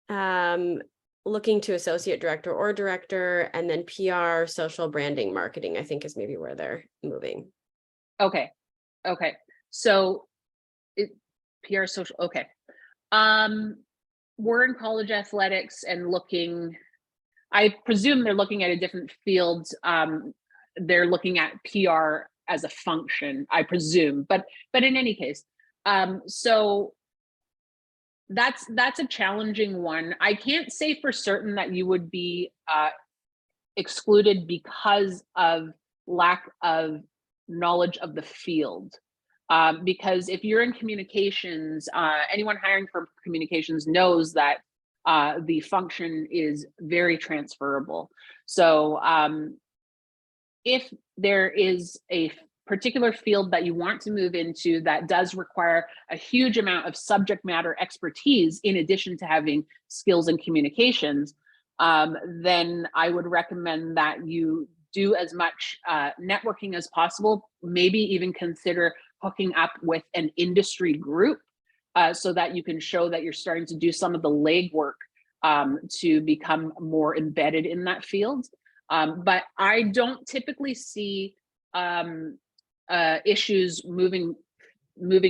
Looking to associate director or director, and then PR, social branding, marketing, I think is maybe where they're moving. Okay. So PR, social. Okay. We're in college athletics and looking, I presume they're looking at a different field. They're looking at PR as a function, I presume, but in any case, so that's a challenging one. I can't say for certain that you would be excluded because of lack of knowledge of the field. Because if you're in communications, anyone hiring for communications knows that the function is very transferable. So if there is a particular field that you want to move into that does require a huge amount of subject matter expertise, in addition to having skills in communications, then I would recommend that you do as much networking as possible, maybe even consider hooking up with an industry group so that you can show that you're starting to do some of the legwork to become more embedded in that field. But I don't typically see issues moving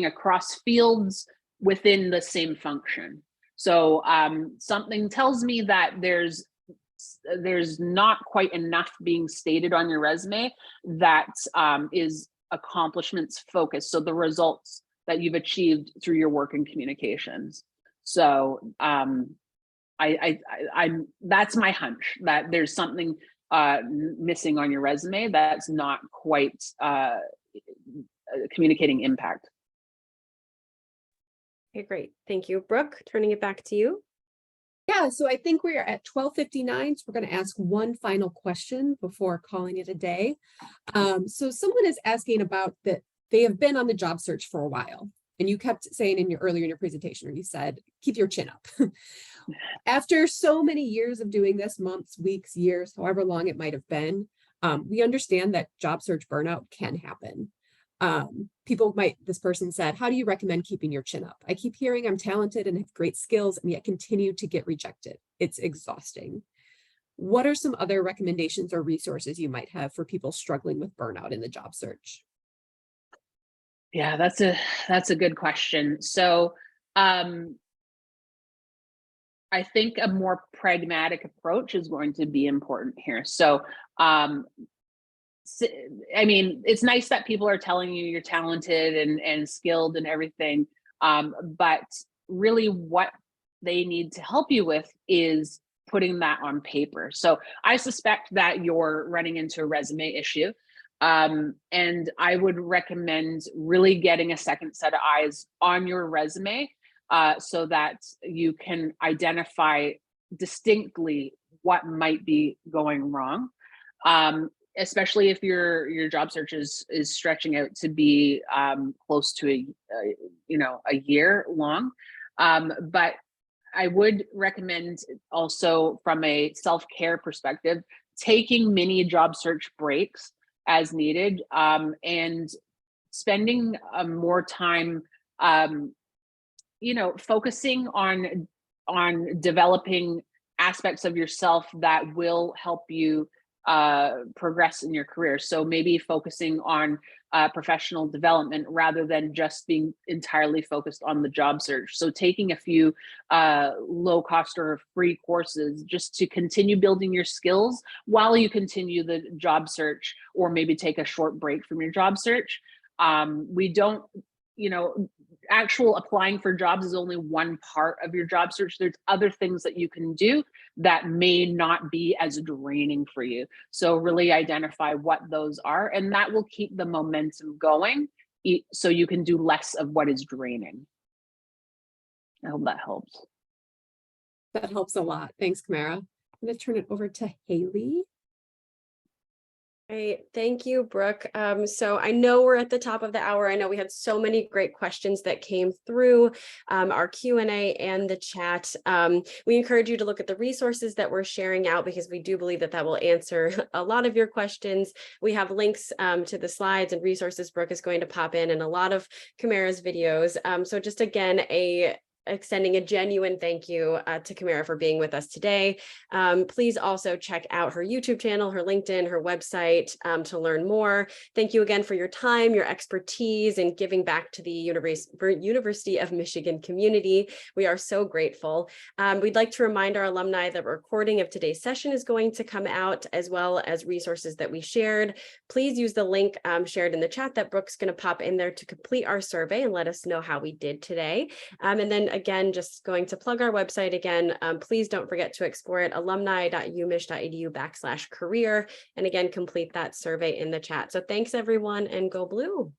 across fields within the same function. So something tells me that there's not quite enough being stated on your resume that is accomplishments focused. So the results that you've achieved through your work in communications. So that's my hunch, that there's something missing on your resume that's not quite communicating impact. Okay, great. Thank you. Brooke, turning it back to you. Yeah, so I think we are at 12:59, so we're going to ask one final question before calling it a day. So someone is asking about that they have been on the job search for a while, and you kept saying earlier in your presentation, or you said, keep your chin up. After so many years of doing this, months, weeks, years, however long it might have been, we understand that job search burnout can happen. This person said, how do you recommend keeping your chin up? I keep hearing I'm talented and have great skills and yet continue to get rejected. It's exhausting. What are some other recommendations or resources you might have for people struggling with burnout in the job search? Yeah, that's a good question. So I think a more pragmatic approach is going to be important here. So I mean, it's nice that people are telling you you're talented and skilled and everything. But really what they need to help you with is putting that on paper. So I suspect that you're running into a resume issue. And I would recommend really getting a second set of eyes on your resume so that you can identify distinctly what might be going wrong. Especially if your job search is stretching out to be close to a year long. But I would recommend also from a self-care perspective, taking mini job search breaks as needed, and spending more time focusing on developing aspects of yourself that will help you progress in your career. So maybe focusing on professional development rather than just being entirely focused on the job search. So taking a few low cost or free courses just to continue building your skills while you continue the job search, or maybe take a short break from your job search. We don't, actual applying for jobs is only one part of your job search. There's other things that you can do that may not be as draining for you. So really identify what those are, and that will keep the momentum going so you can do less of what is draining. I hope that helps. That helps a lot. Thanks, Kamara. I'm going to turn it over to Haley. Great. Thank you, Brooke. So I know we're at the top of the hour. I know we had so many great questions that came through our Q&A and the chat. We encourage you to look at the resources that we're sharing out, because we do believe that will answer a lot of your questions. We have links to the slides and resources Brooke is going to pop in, and a lot of Kamara's videos. So just again, extending a genuine thank you to Kamara for being with us today. Please also check out her YouTube channel, her LinkedIn, her website to learn more. Thank you again for your time, your expertise, and giving back to the University of Michigan community. We are so grateful. We'd like to remind our alumni that a recording of today's session is going to come out, as well as resources that we shared. Please use the link shared in the chat that Brooke's going to pop in there to complete our survey and let us know how we did today. And then again, just going to plug our website again, please don't forget to explore it, alumni.umich.edu/career. And again, complete that survey in the chat. So thanks everyone, and go blue.